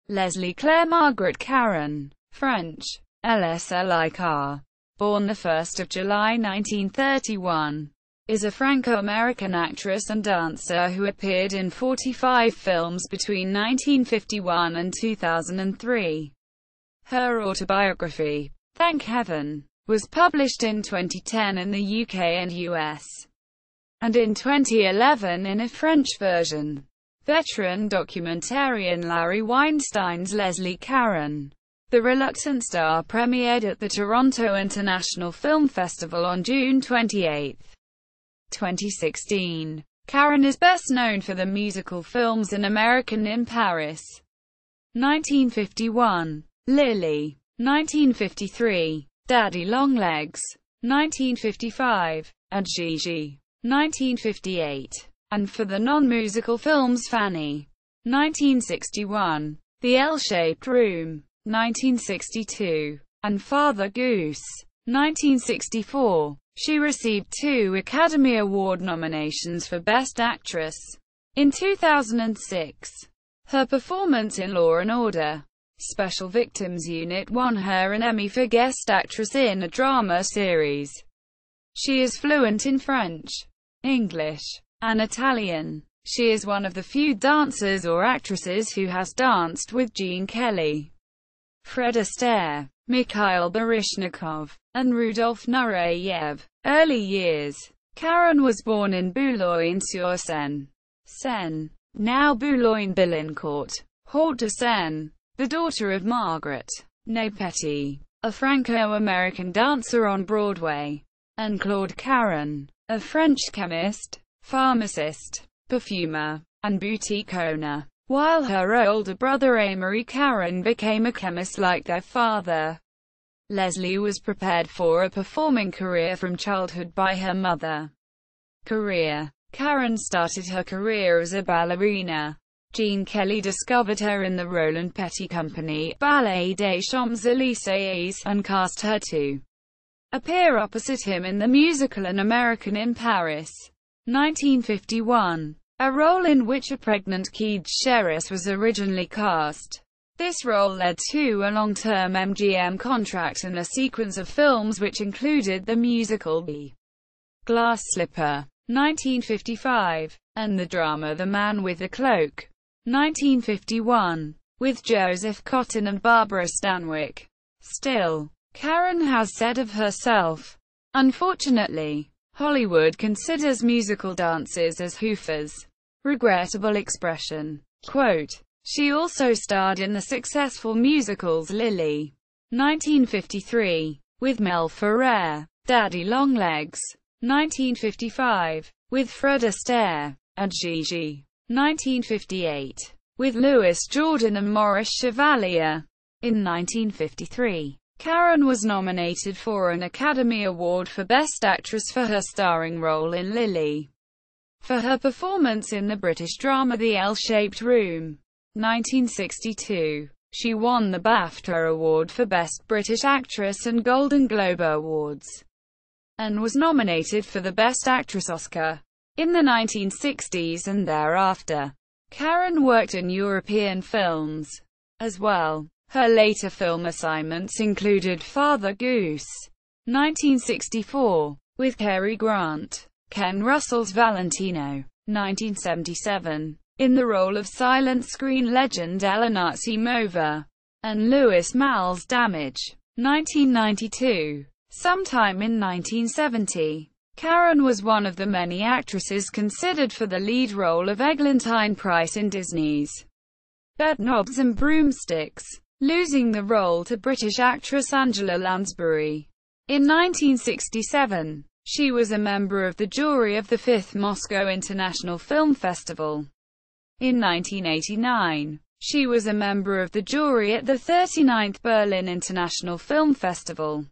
lɛsli Claire Margaret Caron, French, lɛsli, born 1 July 1931, is a Franco-American actress and dancer who appeared in 45 films between 1951 and 2003. Her autobiography, Thank Heaven, was published in 2010 in the UK and US, and in 2011 in a French version. Veteran documentarian Larry Weinstein's lɛsli Caron, The Reluctant Star premiered at the Toronto International Film Festival on June 28, 2016. Caron is best known for the musical films An American in Paris, 1951, Lili, 1953, Daddy Longlegs, 1955, and Gigi, 1958, and for the non-musical films Fanny, 1961, The L-Shaped Room, 1962, and Father Goose, 1964. She received 2 Academy Award nominations for Best Actress. In 2006, her performance in Law & Order: Special Victims Unit won her an Emmy for Guest Actress in a Drama Series. She is fluent in French, English, and Italian. She is one of the few dancers or actresses who has danced with Gene Kelly, Fred Astaire, Mikhail Baryshnikov, and Rudolf Nureyev. Early years. Caron was born in Boulogne-sur-Seine, Seine, now Boulogne-Billancourt, Hauts-de-Seine, the daughter of Margaret, née Petit, a Franco-American dancer on Broadway, and Claude Caron, a French chemist, pharmacist, perfumer, and boutique owner, while her older brother Aymeri Caron became a chemist like their father. lɛsli was prepared for a performing career from childhood by her mother. Caron started her career as a ballerina. Gene Kelly discovered her in the Roland Petty Company, Ballet des Champs-Élysées, and cast her to appear opposite him in the musical An American in Paris, 1951, a role in which a pregnant Keith Sheris was originally cast. This role led to a long-term MGM contract and a sequence of films which included the musical The Glass Slipper, 1955, and the drama The Man with the Cloak, 1951, with Joseph Cotten and Barbara Stanwyck. Still, Caron has said of herself, "Unfortunately, Hollywood considers musical dances as hoofers." Regrettable expression. Quote, she also starred in the successful musicals Lili, 1953, with Mel Ferrer, Daddy Longlegs, 1955, with Fred Astaire, and Gigi, 1958, with Louis Jordan and Maurice Chevalier. In 1953, Caron was nominated for an Academy Award for Best Actress for her starring role in Lili. For her performance in the British drama The L-Shaped Room, 1962, she won the BAFTA Award for Best British Actress and Golden Globe Awards, and was nominated for the Best Actress Oscar. In the 1960s and thereafter, Caron worked in European films as well. Her later film assignments included Father Goose, 1964, with Cary Grant, Ken Russell's Valentino, 1977, in the role of silent screen legend Elena Simova, and Louis Malle's Damage, 1992. Sometime in 1970, Caron was one of the many actresses considered for the lead role of Eglantine Price in Disney's Bedknobs and Broomsticks, losing the role to British actress Angela Lansbury. In 1967, she was a member of the jury of the 5th Moscow International Film Festival. In 1989, she was a member of the jury at the 39th Berlin International Film Festival.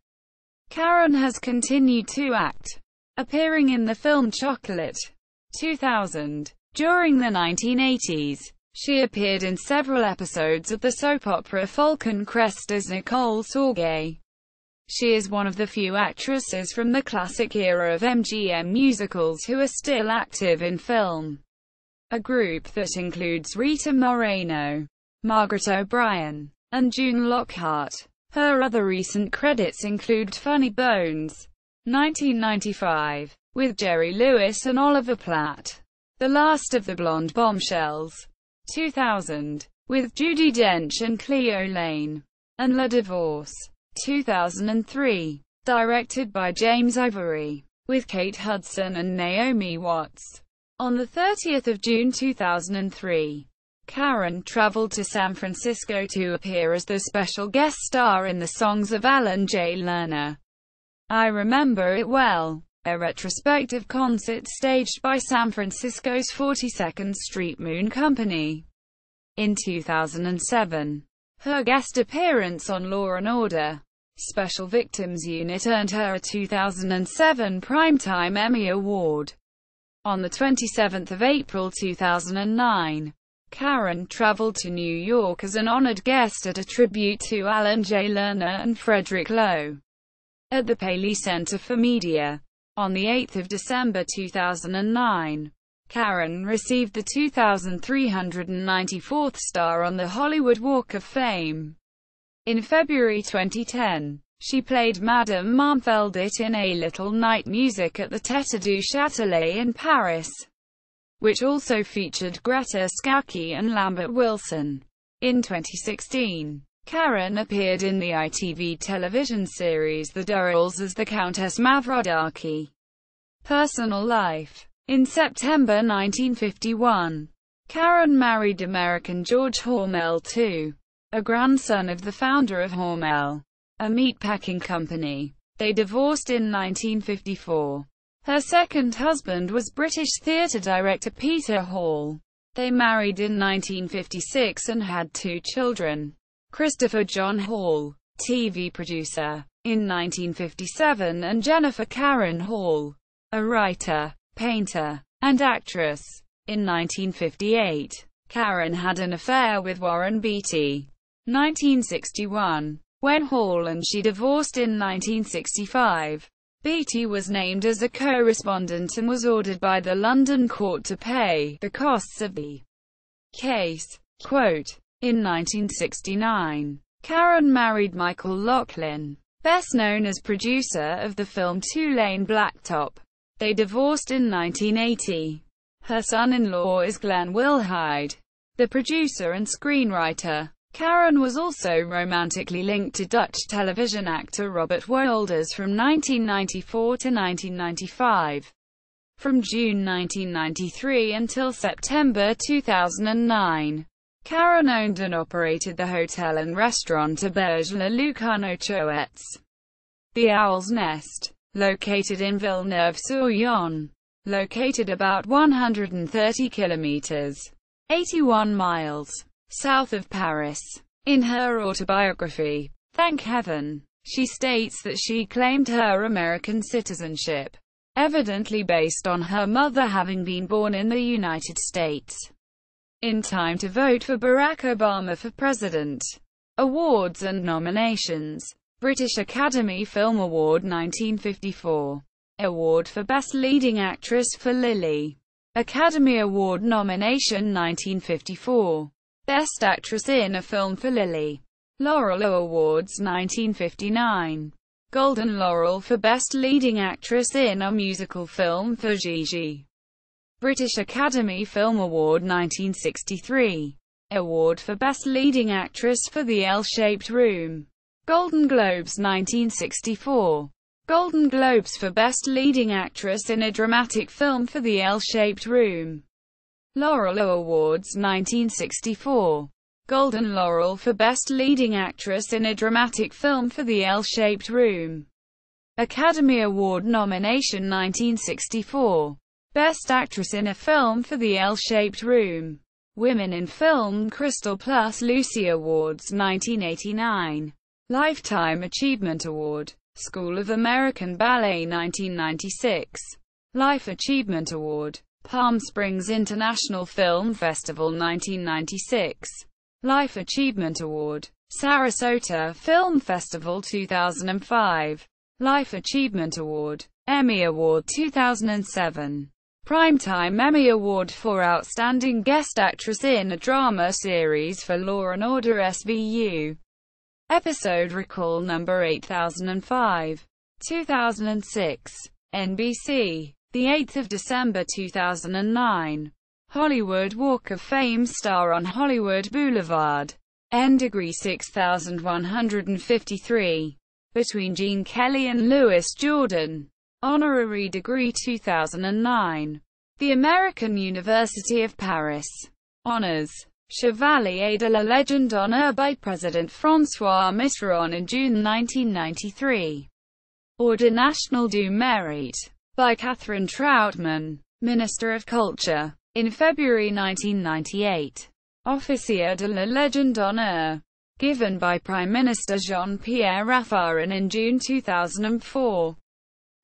Caron has continued to act, appearing in the film Chocolate, 2000. During the 1980s, she appeared in several episodes of the soap opera Falcon Crest as Nicole Sorge. She is one of the few actresses from the classic era of MGM musicals who are still active in film, a group that includes Rita Moreno, Margaret O'Brien, and June Lockhart. Her other recent credits include Funny Bones, 1995, with Jerry Lewis and Oliver Platt, The Last of the Blonde Bombshells, 2000, with Judi Dench and Cleo Lane, and La Divorce, 2003, directed by James Ivory, with Kate Hudson and Naomi Watts. On 30 June 2003, Caron traveled to San Francisco to appear as the special guest star in the songs of Alan J. Lerner. I Remember It Well, a retrospective concert staged by San Francisco's 42nd Street Moon Company. In 2007, her guest appearance on Law & Order: Special Victims Unit earned her a 2007 Primetime Emmy Award. On 27 April 2009, Caron traveled to New York as an honored guest at a tribute to Alan J. Lerner and Frederick Lowe at the Paley Center for Media. On 8 December 2009, Caron received the 2,394th star on the Hollywood Walk of Fame. In February 2010, she played Madame Marmfeldit in A Little Night Music at the Théâtre du Châtelet in Paris, which also featured Greta Scacchi and Lambert Wilson. In 2016, Caron appeared in the ITV television series The Durrells as the Countess Mavrodarki. Personal life. In September 1951, Caron married American George Hormel II, a grandson of the founder of Hormel, a meatpacking company. They divorced in 1954. Her second husband was British theatre director Peter Hall. They married in 1956 and had 2 children. Christopher John Hall, TV producer, in 1957, and Jennifer Caron Hall, a writer, painter, and actress. In 1958, Caron had an affair with Warren Beatty. 1961, when Hall and she divorced in 1965. Beatty was named as a co-respondent and was ordered by the London court to pay the costs of the case. Quote, in 1969, Caron married Michael Locklin, best known as producer of the film Two Lane Blacktop. They divorced in 1980. Her son-in-law is Glenn Wilhide, the producer and screenwriter. Caron was also romantically linked to Dutch television actor Robert Wolders from 1994 to 1995. From June 1993 until September 2009, Caron owned and operated the hotel and restaurant Auberge Le Lucano Choets, The Owl's Nest, located in Villeneuve-sur-Yonne, located about 130 kilometers, 81 miles, south of Paris. In her autobiography, Thank Heaven, she states that she claimed her American citizenship, evidently based on her mother having been born in the United States, in time to vote for Barack Obama for president. Awards and nominations. British Academy Film Award 1954. Award for Best Leading Actress for Lili. Academy Award nomination 1954. Best Actress in a Film for Lili. Laurel Awards 1959. Golden Laurel for Best Leading Actress in a Musical Film for Gigi. British Academy Film Award 1963. Award for Best Leading Actress for The L-Shaped Room. Golden Globes 1964. Golden Globes for Best Leading Actress in a Dramatic Film for The L-Shaped Room. Laurel Awards 1964. Golden Laurel for Best Leading Actress in a Dramatic Film for The L-Shaped Room. Academy Award nomination 1964. Best Actress in a Film for The L-Shaped Room. Women in Film Crystal Plus Lucy Awards 1989. Lifetime Achievement Award. School of American Ballet 1996. Life Achievement Award. Palm Springs International Film Festival 1996. Life Achievement Award. Sarasota Film Festival 2005. Life Achievement Award. Emmy Award 2007. Primetime Emmy Award for Outstanding Guest Actress in a Drama Series for Law & Order SVU. Episode Recall number 8005. 2006. NBC. The 8th of December 2009. Hollywood Walk of Fame star on Hollywood Boulevard. N degree 6153. Between Gene Kelly and Louis Jordan. Honorary degree 2009. The American University of Paris. Honors. Chevalier de la Légion d'honneur by President François Mitterrand in June 1993. Order National du Mérite by Catherine Troutman, Minister of Culture, in February 1998. Officier de la Légion d'honneur, given by Prime Minister Jean-Pierre Raffarin in June 2004.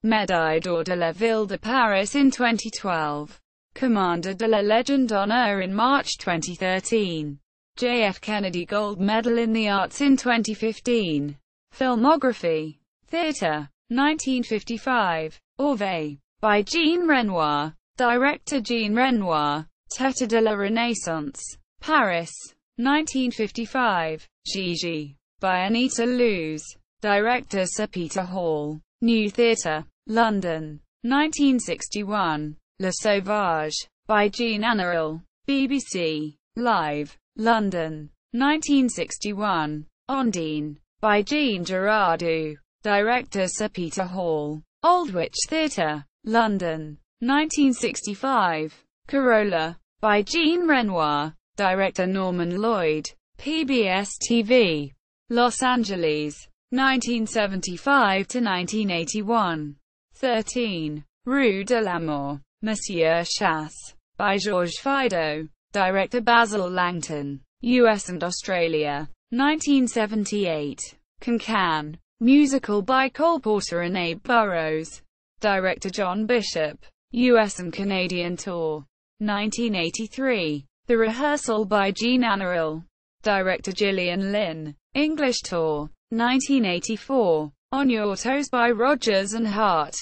Médaille d'or de la Ville de Paris in 2012. Commander de la Légion d'honneur in March 2013. J.F. Kennedy Gold Medal in the Arts in 2015. Filmography. Theatre. 1955. Orville. By Jean Renoir. Director Jean Renoir. Tête de la Renaissance. Paris. 1955. Gigi. By Anita Loos. Director Sir Peter Hall. New Theatre. London. 1961. Le Sauvage. By Jean Anaril. BBC. Live. London. 1961. Ondine. By Jean Girardot. Director Sir Peter Hall. Aldwych Theatre. London. 1965. Corolla. By Jean Renoir. Director Norman Lloyd. PBS TV. Los Angeles. 1975 to 1981. 13. Rue de l'Amour. Monsieur Chasse. By Georges Fido. Director Basil Langton. US and Australia. 1978. Can-Can. Musical by Cole Porter and Abe Burrows. Director John Bishop. US and Canadian tour. 1983. The Rehearsal by Jean Anaril. Director Gillian Lynn. English tour. 1984. On Your Toes by Rodgers and Hart.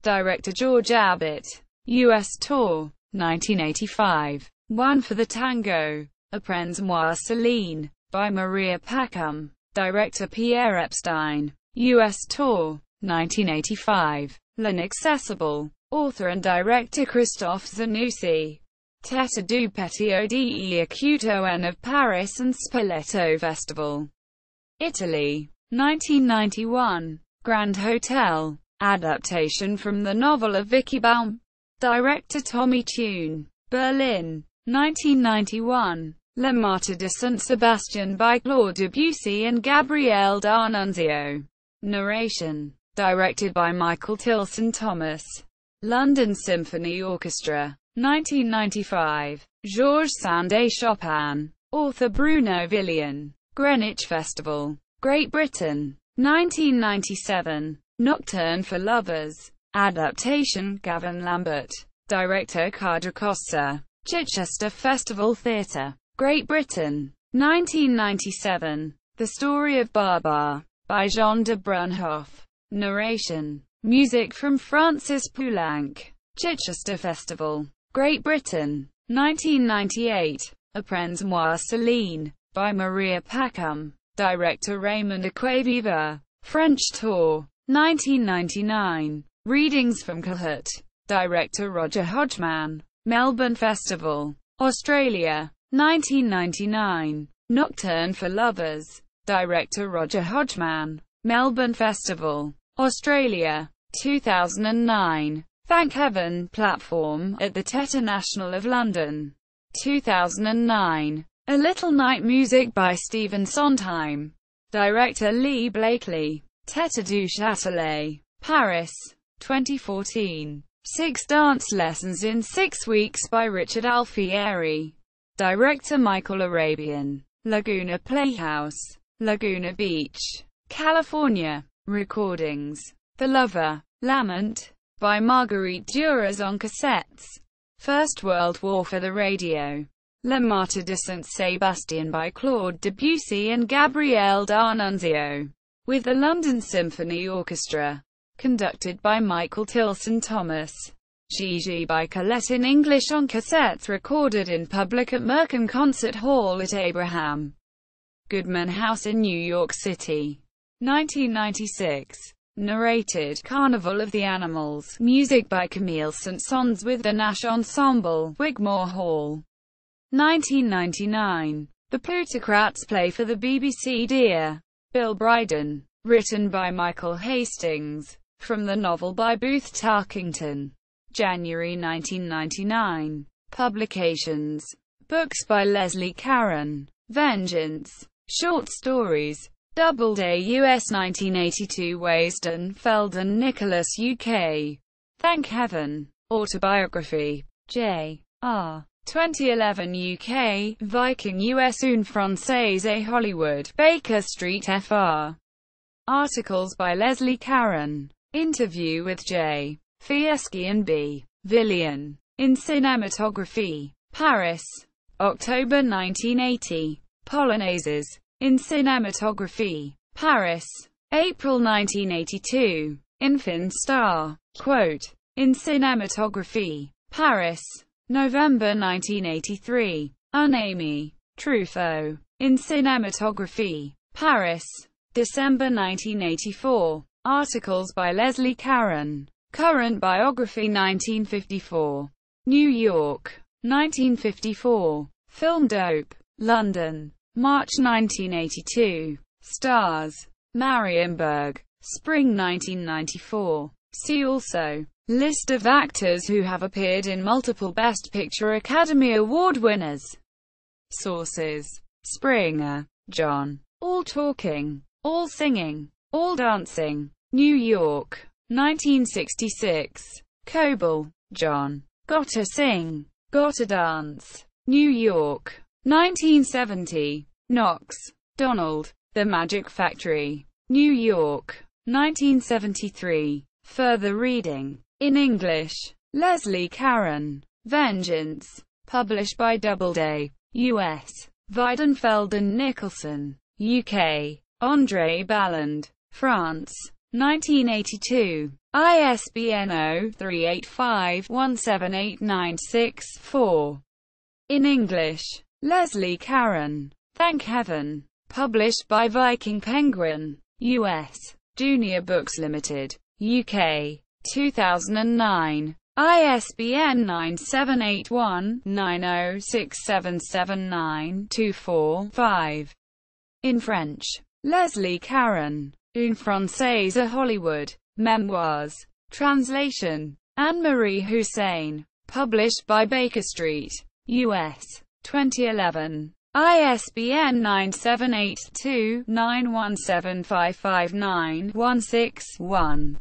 Director George Abbott. US tour. 1985. One for the Tango. Apprends-moi Céline. By Maria Packham. Director Pierre Epstein. US tour. 1985. L'Inaccessible. Author and director Christophe Zanussi. Tête du Petit Ode Acuto of Paris and Spoleto Festival. Italy. 1991. Grand Hotel. Adaptation from the novel of Vicky Baum. Director Tommy Tune. Berlin. 1991. Le Martyr de Saint Sebastian by Claude Debussy and Gabriele D'Annunzio. Narration. Directed by Michael Tilson Thomas. London Symphony Orchestra. 1995. Georges Sand Chopin. Author Bruno Villian. Greenwich Festival. Great Britain. 1997. Nocturne for Lovers. Adaptation Gavin Lambert. Director Kaja Costa. Chichester Festival Theatre. Great Britain. 1997. The Story of Baba. By Jean de Brunhoff. Narration. Music from Francis Poulenc. Chichester Festival. Great Britain. 1998. Apprends-moi Céline. By Maria Packham. Director Raymond Acquaviva. French tour. 1999. Readings from Cahut. Director Roger Hodgman. Melbourne Festival. Australia. 1999. Nocturne for Lovers. Director Roger Hodgman. Melbourne Festival. Australia. 2009. Thank Heaven platform at the Theatre National of London. 2009. A Little Night Music by Stephen Sondheim. Director Lee Blakely. Tête du Châtelet. Paris. 2014. 6 Dance Lessons in 6 Weeks by Richard Alfieri. Director Michael Arabian. Laguna Playhouse. Laguna Beach, California. Recordings. The Lover. Lament. By Marguerite Duras on cassettes. First World War for the radio. Le Martyr de Saint-Sébastien by Claude Debussy and Gabriele D'Annunzio. With the London Symphony Orchestra. Conducted by Michael Tilson Thomas. Gigi by Colette in English on cassettes recorded in public at Merkin Concert Hall at Abraham Goodman House in New York City. 1996. Narrated, Carnival of the Animals, music by Camille Saint-Saëns with the Nash Ensemble, Wigmore Hall. 1999. The Plutocrats play for the BBC Dear Bill Brydon, written by Michael Hastings, from the novel by Booth Tarkington. January 1999. Publications. Books by Lɛsli Caron. Vengeance. Short stories. Doubleday US 1982. Waysden Feldon Nicholas UK. Thank Heaven. Autobiography. J.R. 2011 UK. Viking US Une Française Hollywood. Baker Street FR. Articles by Lɛsli Caron. Interview with J. Fieschi and B. Villian. In Cinematography. Paris. October 1980. Polonaises. In Cinematography. Paris. April 1982. In Fin Star. Quote. In Cinematography. Paris. November 1983. Emmy. Truffaut. In Cinematography. Paris. December 1984. Articles by Lɛsli Caron. Current Biography 1954. New York. 1954. Film Dope. London. March 1982. Stars. Marienburg. Spring 1994. See also. List of actors who have appeared in multiple Best Picture Academy Award winners. Sources. Springer, John. All Talking. All Singing. All Dancing. New York. 1966. Coble, John. Gotta Sing. Gotta Dance. New York. 1970. Knox, Donald. The Magic Factory. New York. 1973. Further reading. In English. Lɛsli Caron. Vengeance. Published by Doubleday. U.S. Weidenfeld & Nicholson. UK. André Balland. France. 1982. ISBN 0-385-17896-4. In English. Lɛsli Caron. Thank Heaven. Published by Viking Penguin. U.S. Junior Books Limited. UK. 2009. ISBN 9781906779245. In French. Lɛsli Caron. Une Française Hollywood. Memoirs. Translation. Anne-Marie Hussein. Published by Baker Street. U.S. 2011. ISBN 978-2-917559-16-1.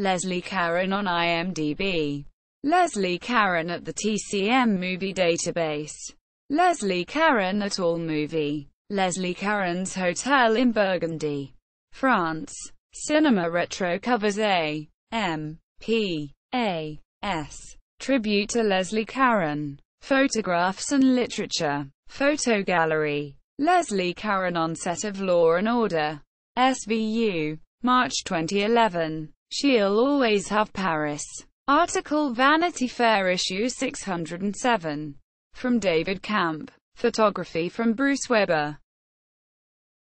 Lɛsli Caron on IMDb. Lɛsli Caron at the TCM Movie Database. Lɛsli Caron at AllMovie. Lɛsli Caron's Hotel in Burgundy, France. Cinema Retro covers A. M. P. A. S. Tribute to Lɛsli Caron. Photographs and Literature. Photo Gallery. Lɛsli Caron on set of Law and Order. SVU. March 2011. She'll Always Have Paris. Article Vanity Fair issue 607. From David Camp. Photography from Bruce Weber.